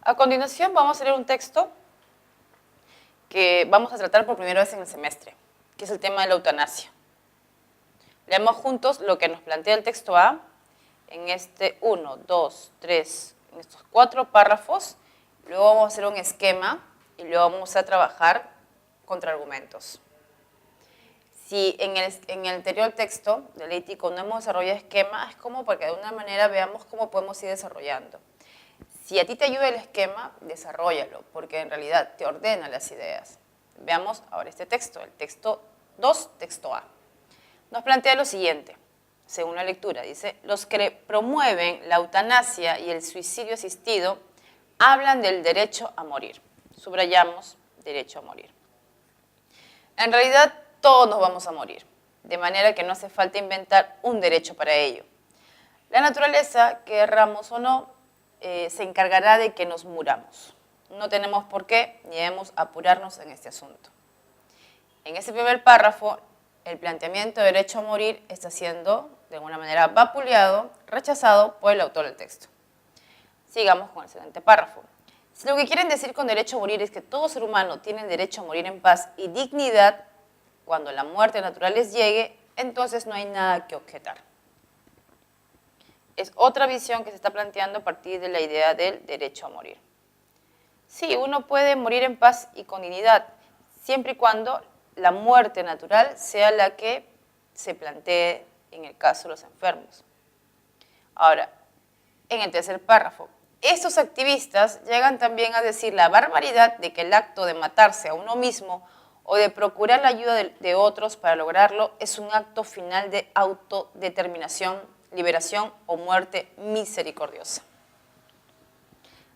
A continuación vamos a leer un texto que vamos a tratar por primera vez en el semestre, que es el tema de la eutanasia. Leemos juntos lo que nos plantea el texto A en este 1, 2, 3, en estos 4 párrafos. Luego vamos a hacer un esquema y luego vamos a trabajar contraargumentos. Si en el anterior texto del ético no hemos desarrollado esquema, es como porque de una manera veamos cómo podemos ir desarrollando. Si a ti te ayuda el esquema, desarróllalo, porque en realidad te ordena las ideas. Veamos ahora este texto, el texto 2, texto A. Nos plantea lo siguiente, según la lectura, dice: los que promueven la eutanasia y el suicidio asistido hablan del derecho a morir. Subrayamos, derecho a morir. En realidad, todos nos vamos a morir, de manera que no hace falta inventar un derecho para ello. La naturaleza, querramos o no, se encargará de que nos muramos. No tenemos por qué ni debemos apurarnos en este asunto. En ese primer párrafo, el planteamiento de derecho a morir está siendo, de alguna manera, vapuleado, rechazado por el autor del texto. Sigamos con el siguiente párrafo. Si lo que quieren decir con derecho a morir es que todo ser humano tiene derecho a morir en paz y dignidad cuando la muerte natural les llegue, entonces no hay nada que objetar. Es otra visión que se está planteando a partir de la idea del derecho a morir. Sí, uno puede morir en paz y con dignidad, siempre y cuando la muerte natural sea la que se plantee en el caso de los enfermos. Ahora, en el tercer párrafo, estos activistas llegan también a decir la barbaridad de que el acto de matarse a uno mismo o de procurar la ayuda de otros para lograrlo es un acto final de autodeterminación, liberación o muerte misericordiosa.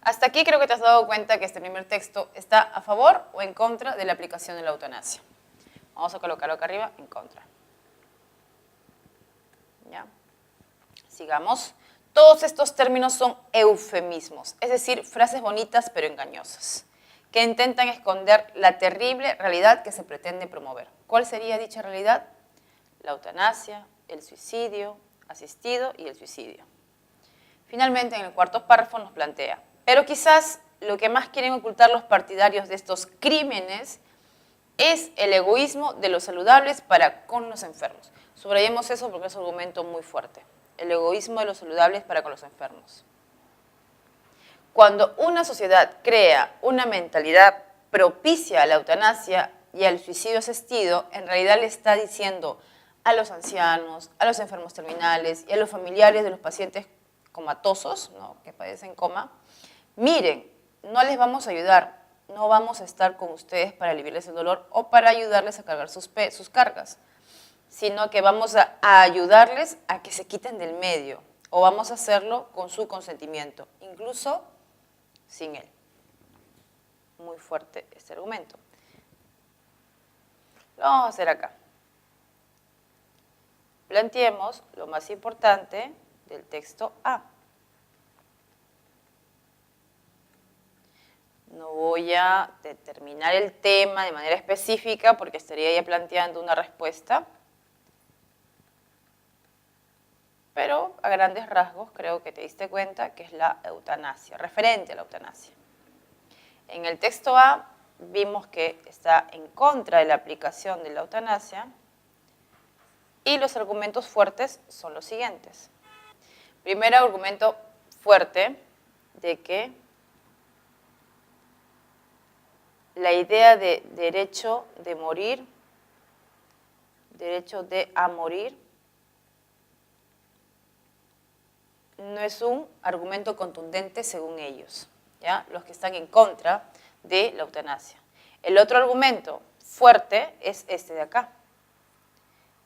Hasta aquí creo que te has dado cuenta que este primer texto está a favor o en contra de la aplicación de la eutanasia. Vamos a colocarlo acá arriba, en contra. ¿Ya? Sigamos. Todos estos términos son eufemismos, es decir, frases bonitas pero engañosas, que intentan esconder la terrible realidad que se pretende promover. ¿Cuál sería dicha realidad? La eutanasia, el suicidio asistido y el suicidio. Finalmente, en el cuarto párrafo nos plantea: pero quizás lo que más quieren ocultar los partidarios de estos crímenes es el egoísmo de los saludables para con los enfermos. Subrayemos eso porque es un argumento muy fuerte. El egoísmo de los saludables para con los enfermos. Cuando una sociedad crea una mentalidad propicia a la eutanasia y al suicidio asistido, en realidad le está diciendo a los ancianos, a los enfermos terminales y a los familiares de los pacientes comatosos, ¿no?, que padecen coma: miren, no les vamos a ayudar, no vamos a estar con ustedes para aliviarles el dolor o para ayudarles a cargar sus cargas, sino que vamos a ayudarles a que se quiten del medio, o vamos a hacerlo con su consentimiento, incluso sin él. Muy fuerte este argumento. Lo vamos a hacer acá. Planteemos lo más importante del texto A. No voy a determinar el tema de manera específica porque estaría ya planteando una respuesta, pero a grandes rasgos creo que te diste cuenta que es la eutanasia, referente a la eutanasia. En el texto A vimos que está en contra de la aplicación de la eutanasia y los argumentos fuertes son los siguientes. Primero argumento fuerte de que la idea de derecho de morir, derecho de a morir, no es un argumento contundente según ellos, ¿ya?, los que están en contra de la eutanasia. El otro argumento fuerte es este de acá.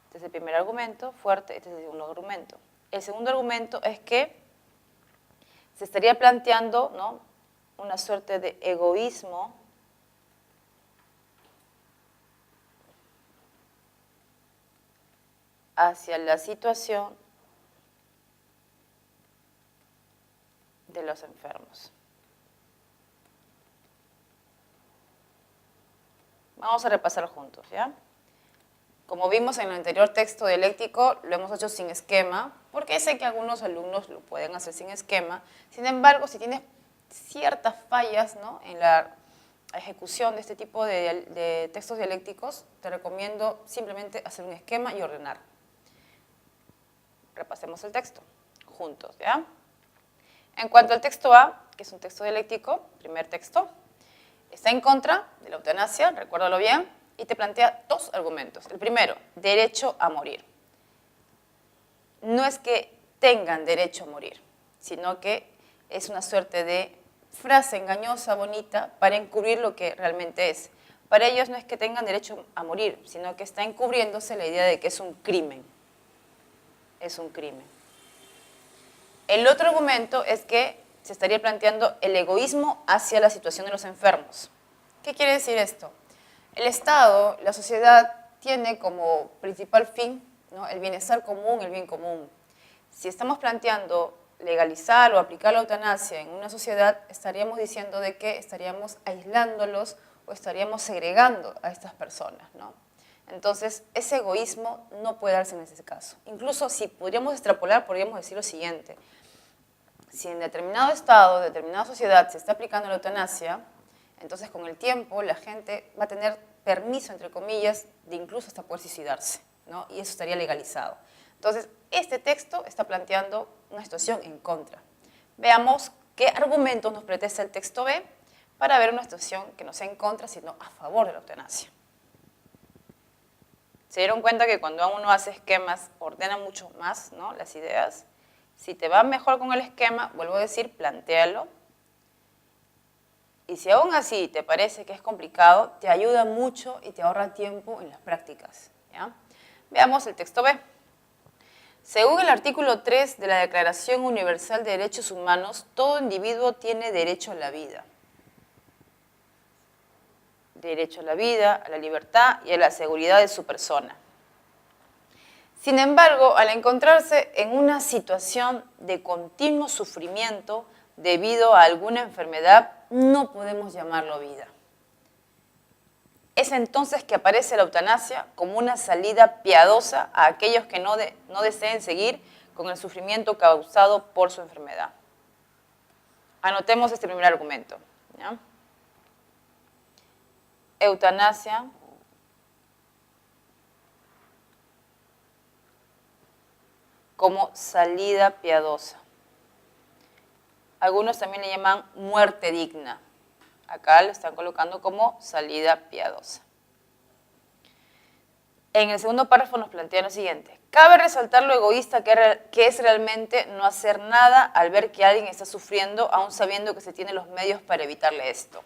Este es el primer argumento fuerte, este es el segundo argumento. El segundo argumento es que se estaría planteando, ¿no?, una suerte de egoísmo hacia la situación de los enfermos. Vamos a repasar juntos, ¿ya? Como vimos en el anterior texto dialéctico, lo hemos hecho sin esquema, porque sé que algunos alumnos lo pueden hacer sin esquema. Sin embargo, si tienes ciertas fallas, ¿no?, en la ejecución de este tipo de textos dialécticos, te recomiendo simplemente hacer un esquema y ordenar. Repasemos el texto juntos, ¿ya? En cuanto al texto A, que es un texto dialéctico, primer texto, está en contra de la eutanasia, recuérdalo bien, y te plantea dos argumentos. El primero, derecho a morir. No es que tengan derecho a morir, sino que es una suerte de frase engañosa, bonita, para encubrir lo que realmente es. Para ellos no es que tengan derecho a morir, sino que está encubriéndose la idea de que es un crimen. Es un crimen. El otro argumento es que se estaría planteando el egoísmo hacia la situación de los enfermos. ¿Qué quiere decir esto? El Estado, la sociedad, tiene como principal fin, ¿no?, el bienestar común, el bien común. Si estamos planteando legalizar o aplicar la eutanasia en una sociedad, estaríamos diciendo de que estaríamos aislándolos o estaríamos segregando a estas personas, ¿no? Entonces, ese egoísmo no puede darse en ese caso. Incluso si podríamos extrapolar, podríamos decir lo siguiente. Si en determinado estado, determinada sociedad se está aplicando la eutanasia, entonces con el tiempo la gente va a tener permiso, entre comillas, de incluso hasta poder suicidarse, ¿no? Y eso estaría legalizado. Entonces, este texto está planteando una situación en contra. Veamos qué argumentos nos pretende el texto B para ver una situación que no sea en contra, sino a favor de la eutanasia. Se dieron cuenta que cuando uno hace esquemas, ordena mucho más, ¿no?, las ideas. Si te va mejor con el esquema, vuelvo a decir, plantéalo. Y si aún así te parece que es complicado, te ayuda mucho y te ahorra tiempo en las prácticas, ¿ya? Veamos el texto B. Según el artículo 3 de la Declaración Universal de Derechos Humanos, todo individuo tiene derecho a la vida. Derecho a la vida, a la libertad y a la seguridad de su persona. Sin embargo, al encontrarse en una situación de continuo sufrimiento debido a alguna enfermedad, no podemos llamarlo vida. Es entonces que aparece la eutanasia como una salida piadosa a aquellos que no deseen seguir con el sufrimiento causado por su enfermedad. Anotemos este primer argumento, ¿ya? Eutanasia como salida piadosa. Algunos también le llaman muerte digna. Acá lo están colocando como salida piadosa. En el segundo párrafo nos plantea lo siguiente. Cabe resaltar lo egoísta que es realmente no hacer nada al ver que alguien está sufriendo, aun sabiendo que se tienen los medios para evitarle esto.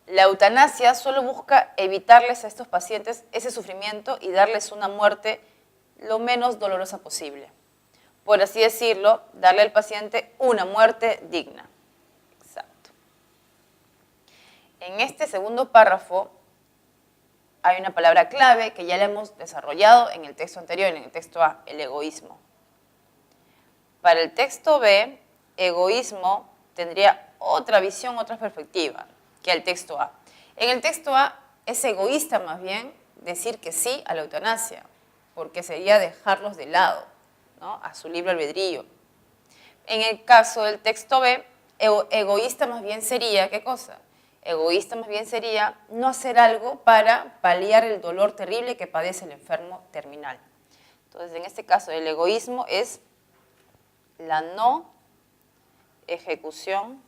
La eutanasia solo busca evitarles a estos pacientes ese sufrimiento y darles una muerte lo menos dolorosa posible. Por así decirlo, darle al paciente una muerte digna. Exacto. En este segundo párrafo hay una palabra clave que ya la hemos desarrollado en el texto anterior, en el texto A, el egoísmo. Para el texto B, egoísmo tendría otra visión, otra perspectiva que el texto A. En el texto A es egoísta más bien decir que sí a la eutanasia, porque sería dejarlos de lado, ¿no?, a su libre albedrío. En el caso del texto B, egoísta más bien sería, ¿qué cosa? Egoísta más bien sería no hacer algo para paliar el dolor terrible que padece el enfermo terminal. Entonces, en este caso, el egoísmo es la no ejecución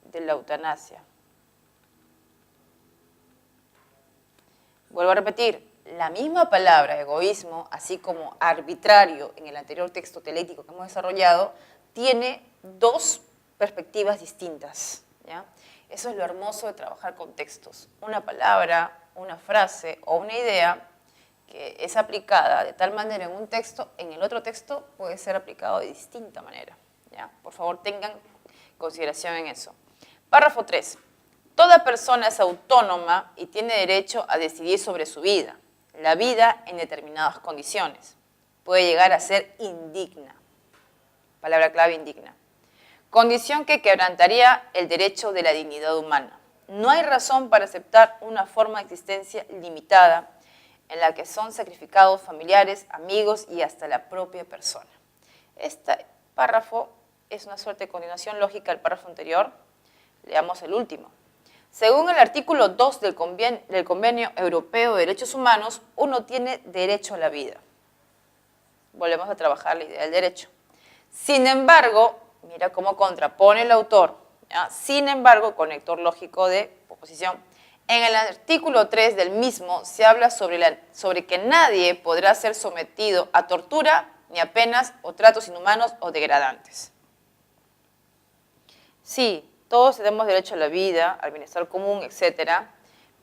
de la eutanasia. Vuelvo a repetir, la misma palabra egoísmo, así como arbitrario en el anterior texto dialéctico que hemos desarrollado, tiene dos perspectivas distintas, ¿ya? Eso es lo hermoso de trabajar con textos. Una palabra, una frase o una idea que es aplicada de tal manera en un texto, en el otro texto puede ser aplicado de distinta manera, ¿ya? Por favor, tengan consideración en eso. Párrafo 3. Toda persona es autónoma y tiene derecho a decidir sobre su vida. La vida en determinadas condiciones. Puede llegar a ser indigna. Palabra clave, indigna. Condición que quebrantaría el derecho de la dignidad humana. No hay razón para aceptar una forma de existencia limitada en la que son sacrificados familiares, amigos y hasta la propia persona. Este párrafo es una suerte de continuación lógica del párrafo anterior. Leamos el último. Según el artículo 2 del Convenio Europeo de Derechos Humanos, uno tiene derecho a la vida. Volvemos a trabajar la idea del derecho. Sin embargo, mira cómo contrapone el autor, ¿ya? Sin embargo, conector lógico de oposición. En el artículo 3 del mismo se habla sobre que nadie podrá ser sometido a tortura, ni a penas o tratos inhumanos o degradantes. Sí, todos tenemos derecho a la vida, al bienestar común, etc.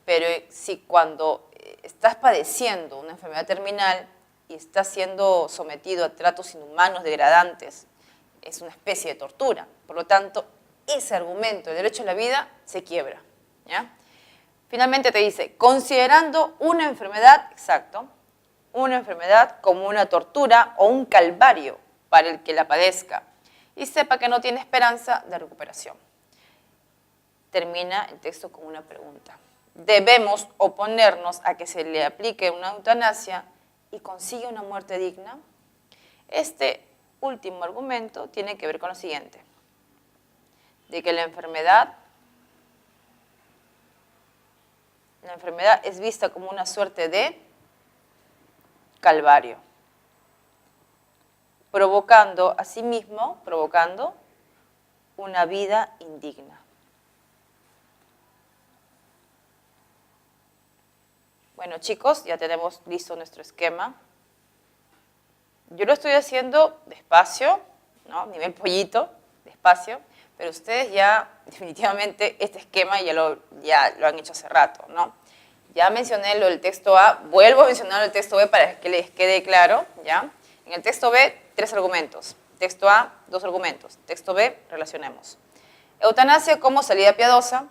Pero si cuando estás padeciendo una enfermedad terminal y estás siendo sometido a tratos inhumanos, degradantes, es una especie de tortura. Por lo tanto, ese argumento del derecho a la vida se quiebra, ¿ya? Finalmente te dice, considerando una enfermedad, exacto, una enfermedad como una tortura o un calvario para el que la padezca y sepa que no tiene esperanza de recuperación. Termina el texto con una pregunta. ¿Debemos oponernos a que se le aplique una eutanasia y consiga una muerte digna? Este último argumento tiene que ver con lo siguiente, de que la enfermedad es vista como una suerte de calvario, provocando una vida indigna. Bueno, chicos, ya tenemos listo nuestro esquema. Yo lo estoy haciendo despacio, ¿no? Nivel pollito, despacio, pero ustedes ya definitivamente este esquema ya lo han hecho hace rato, ¿no? Ya mencioné lo del texto A, vuelvo a mencionar el texto B para que les quede claro, ¿ya? En el texto B, 3 argumentos. Texto A, 2 argumentos. Texto B, relacionemos. Eutanasia como salida piadosa,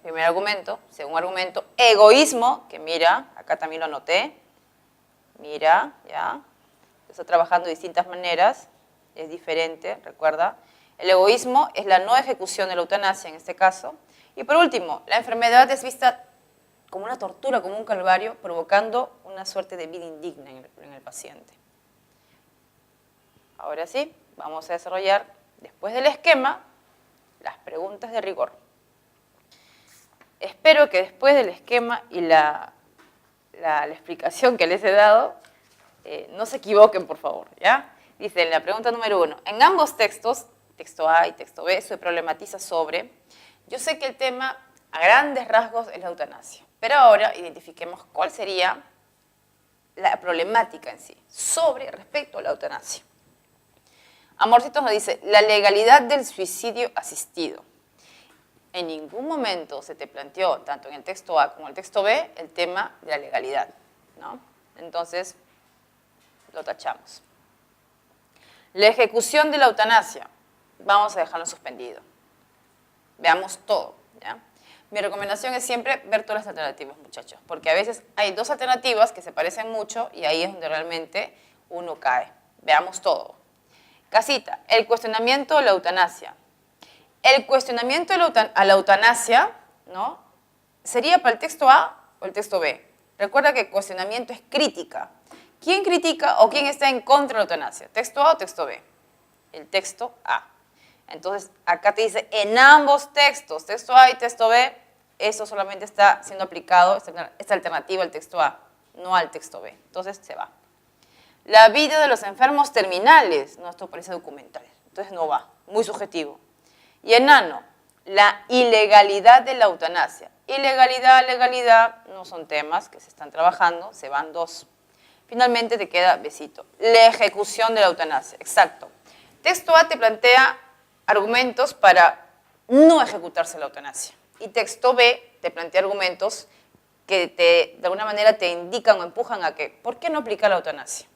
primer argumento. Segundo argumento, egoísmo, que mira, acá también lo anoté. Mira, ¿ya? Está trabajando de distintas maneras, es diferente, recuerda. El egoísmo es la no ejecución de la eutanasia en este caso. Y por último, la enfermedad es vista como una tortura, como un calvario, provocando una suerte de vida indigna en el paciente. Ahora sí, vamos a desarrollar, después del esquema, las preguntas de rigor. Espero que después del esquema y la explicación que les he dado, no se equivoquen, por favor, ¿ya? Dice en la pregunta número 1, en ambos textos, texto A y texto B, se problematiza sobre, yo sé que el tema a grandes rasgos es la eutanasia, pero ahora identifiquemos cuál sería la problemática en sí, respecto a la eutanasia. Amorcitos nos dice, la legalidad del suicidio asistido. En ningún momento se te planteó, tanto en el texto A como en el texto B, el tema de la legalidad, ¿no? Entonces, lo tachamos. La ejecución de la eutanasia, vamos a dejarlo suspendido. Veamos todo, ¿ya? Mi recomendación es siempre ver todas las alternativas, muchachos, porque a veces hay 2 alternativas que se parecen mucho y ahí es donde realmente uno cae. Veamos todo. Casita, el cuestionamiento de la eutanasia. El cuestionamiento a la eutanasia, ¿no? ¿Sería para el texto A o el texto B? Recuerda que el cuestionamiento es crítica. ¿Quién critica o quién está en contra de la eutanasia? ¿Texto A o texto B? El texto A. Entonces, acá te dice, en ambos textos, texto A y texto B, eso solamente está siendo aplicado, esta alternativa al texto A, no al texto B. Entonces, se va. La vida de los enfermos terminales, no, esto parece documental, entonces no va, muy subjetivo. Y enano, la ilegalidad de la eutanasia. Ilegalidad, legalidad, no son temas que se están trabajando, se van 2. Finalmente te queda besito. La ejecución de la eutanasia, exacto. Texto A te plantea argumentos para no ejecutarse la eutanasia. Y texto B te plantea argumentos que de alguna manera te indican o empujan a que, ¿por qué no aplicar la eutanasia?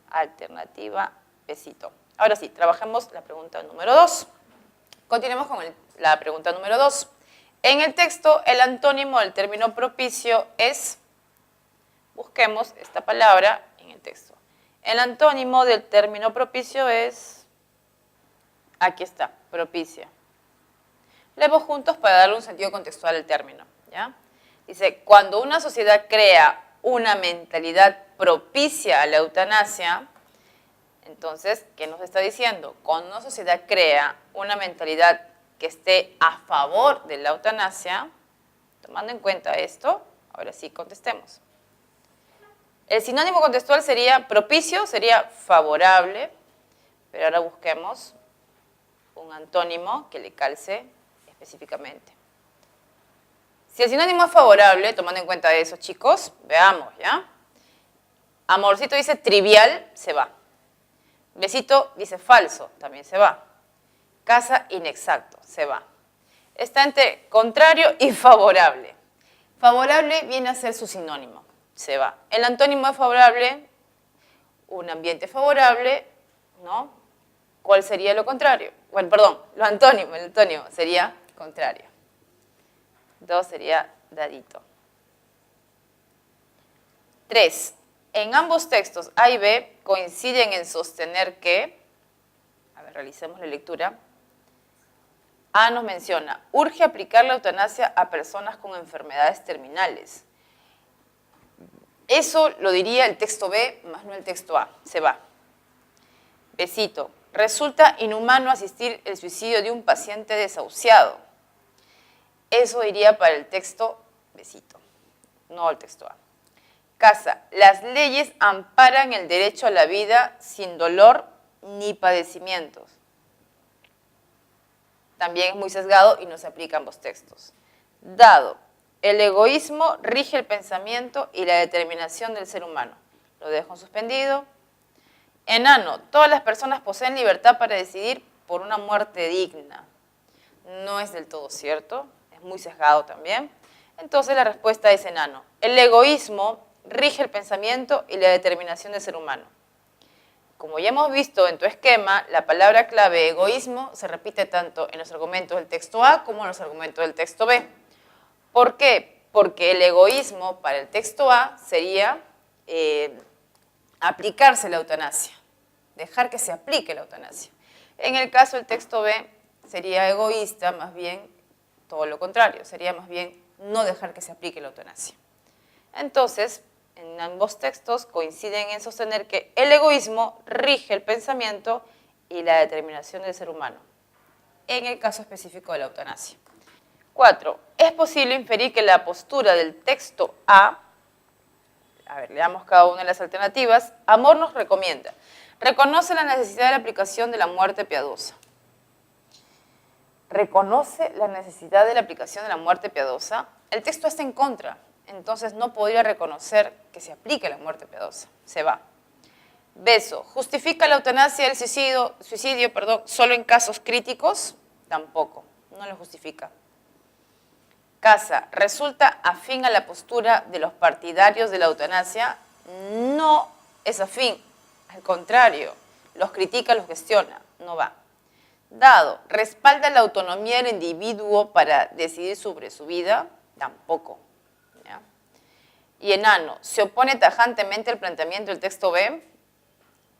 Alternativa, besito. Ahora sí, trabajemos la pregunta número 2. Continuemos con la pregunta número 2. En el texto, el antónimo del término propicio es, busquemos esta palabra en el texto. El antónimo del término propicio es, aquí está, propicia. Leemos juntos para darle un sentido contextual al término, ¿ya? Dice, cuando una sociedad crea una mentalidad propicia a la eutanasia, entonces, ¿qué nos está diciendo? Cuando una sociedad crea una mentalidad que esté a favor de la eutanasia, tomando en cuenta esto, ahora sí contestemos. El sinónimo contextual sería propicio, sería favorable, pero ahora busquemos un antónimo que le calce específicamente. Si el sinónimo es favorable, tomando en cuenta eso, chicos, veamos, ¿ya? Amorcito dice trivial, se va. Besito dice falso, también se va. Casa, inexacto, se va. Está entre contrario y favorable. Favorable viene a ser su sinónimo, se va. El antónimo de favorable, un ambiente favorable, ¿no? ¿Cuál sería lo contrario? Bueno, perdón, el antónimo sería contrario. 2 sería dadito. 3. En ambos textos A y B coinciden en sostener que, a ver, realicemos la lectura. A nos menciona, urge aplicar la eutanasia a personas con enfermedades terminales. Eso lo diría el texto B, más no el texto A, se va. Besito, resulta inhumano asistir el suicidio de un paciente desahuciado. Eso iría para el texto besito, no el texto A. Casa, las leyes amparan el derecho a la vida sin dolor ni padecimientos. También es muy sesgado y no se aplica a ambos textos. Dado, el egoísmo rige el pensamiento y la determinación del ser humano. Lo dejo en suspendido. Enano, todas las personas poseen libertad para decidir por una muerte digna. No es del todo cierto, es muy sesgado también. Entonces la respuesta es enano. El egoísmo rige el pensamiento y la determinación del ser humano. Como ya hemos visto en tu esquema, la palabra clave egoísmo se repite tanto en los argumentos del texto A como en los argumentos del texto B. ¿Por qué? Porque el egoísmo para el texto A sería aplicarse la eutanasia, dejar que se aplique la eutanasia. En el caso del texto B sería egoísta, más bien todo lo contrario, sería más bien no dejar que se aplique la eutanasia. Entonces, en ambos textos coinciden en sostener que el egoísmo rige el pensamiento y la determinación del ser humano, en el caso específico de la eutanasia. 4. Es posible inferir que la postura del texto A ver, leamos cada una de las alternativas. Amor nos recomienda. Reconoce la necesidad de la aplicación de la muerte piadosa. Reconoce la necesidad de la aplicación de la muerte piadosa. El texto está en contra, entonces no podría reconocer que se aplique la muerte piadosa. Se va. Beso. ¿Justifica la eutanasia y el suicidio, solo en casos críticos? Tampoco, no lo justifica. Casa, ¿resulta afín a la postura de los partidarios de la eutanasia? No es afín, al contrario, los critica, los cuestiona, no va. Dado, ¿respalda la autonomía del individuo para decidir sobre su vida? Tampoco. ¿Ya? Y enano, ¿se opone tajantemente al planteamiento del texto B?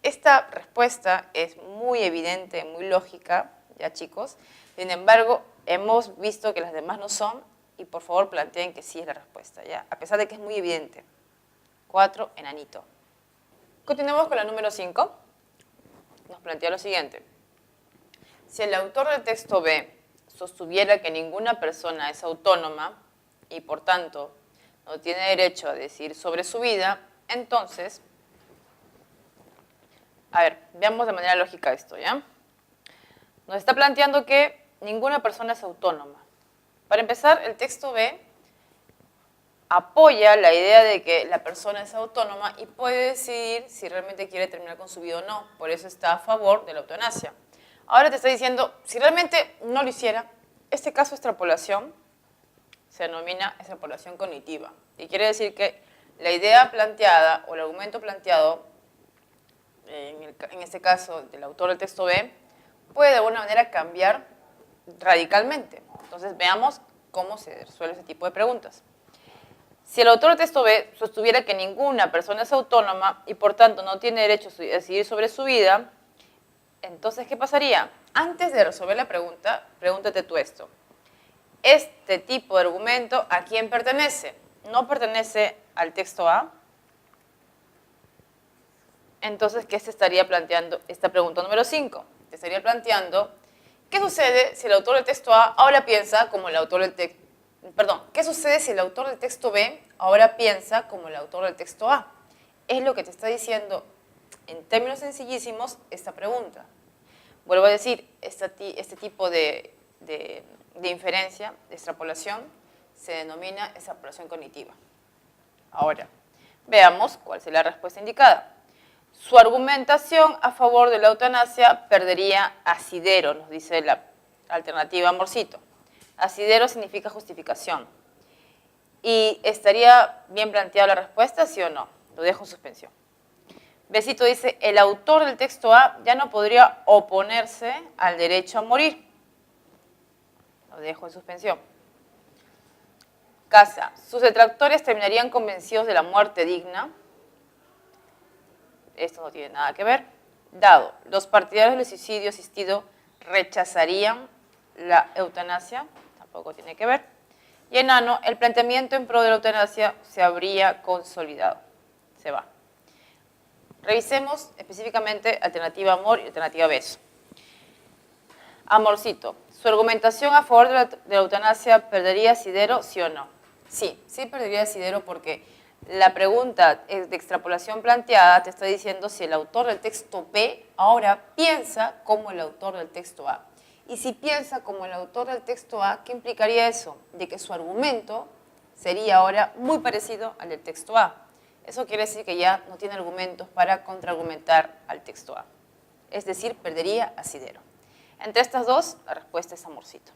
Esta respuesta es muy evidente, muy lógica, ya chicos, sin embargo, hemos visto que las demás no son, y por favor planteen que sí es la respuesta, ¿ya? A pesar de que es muy evidente. 4, enanito. Continuamos con la número 5. Nos plantea lo siguiente. Si el autor del texto B sostuviera que ninguna persona es autónoma y por tanto no tiene derecho a decidir sobre su vida, entonces, a ver, veamos de manera lógica esto, ¿ya? Nos está planteando que ninguna persona es autónoma. Para empezar, el texto B apoya la idea de que la persona es autónoma y puede decidir si realmente quiere terminar con su vida o no. Por eso está a favor de la eutanasia. Ahora te está diciendo, si realmente no lo hiciera, este caso de extrapolación se denomina extrapolación cognitiva. Y quiere decir que la idea planteada o el argumento planteado, en este caso del autor del texto B, puede de alguna manera cambiar radicalmente. Entonces veamos cómo se resuelve ese tipo de preguntas. Si el autor del texto B sostuviera que ninguna persona es autónoma y por tanto no tiene derecho a decidir sobre su vida, entonces ¿qué pasaría? Antes de resolver la pregunta, pregúntate tú esto. Este tipo de argumento, ¿a quién pertenece? No pertenece al texto A. Entonces, ¿qué se estaría planteando esta pregunta número 5? Te estaría planteando, ¿qué sucede si el autor del texto A ahora piensa como el autor del texto... Perdón, ¿qué sucede si el autor del texto B ahora piensa como el autor del texto A? Es lo que te está diciendo, en términos sencillísimos, esta pregunta. Vuelvo a decir, este tipo de inferencia, de extrapolación, se denomina extrapolación cognitiva. Ahora, veamos cuál es la respuesta indicada. Su argumentación a favor de la eutanasia perdería asidero, nos dice la alternativa Morcito. Asidero significa justificación. ¿Y estaría bien planteada la respuesta, sí o no? Lo dejo en suspensión. Besito dice, el autor del texto A ya no podría oponerse al derecho a morir. Lo dejo en suspensión. Casa, sus detractores terminarían convencidos de la muerte digna. Esto no tiene nada que ver. Dado, los partidarios del suicidio asistido rechazarían la eutanasia. Tampoco tiene que ver. Y enano, el planteamiento en pro de la eutanasia se habría consolidado. Se va. Revisemos específicamente alternativa amor y alternativa beso. Amorcito, ¿su argumentación a favor de la eutanasia perdería asidero, sí o no? Sí, sí perdería asidero porque la pregunta de extrapolación planteada te está diciendo si el autor del texto B ahora piensa como el autor del texto A. Y si piensa como el autor del texto A, ¿qué implicaría eso? De que su argumento sería ahora muy parecido al del texto A. Eso quiere decir que ya no tiene argumentos para contraargumentar al texto A. Es decir, perdería asidero. Entre estas dos, la respuesta es amorcito.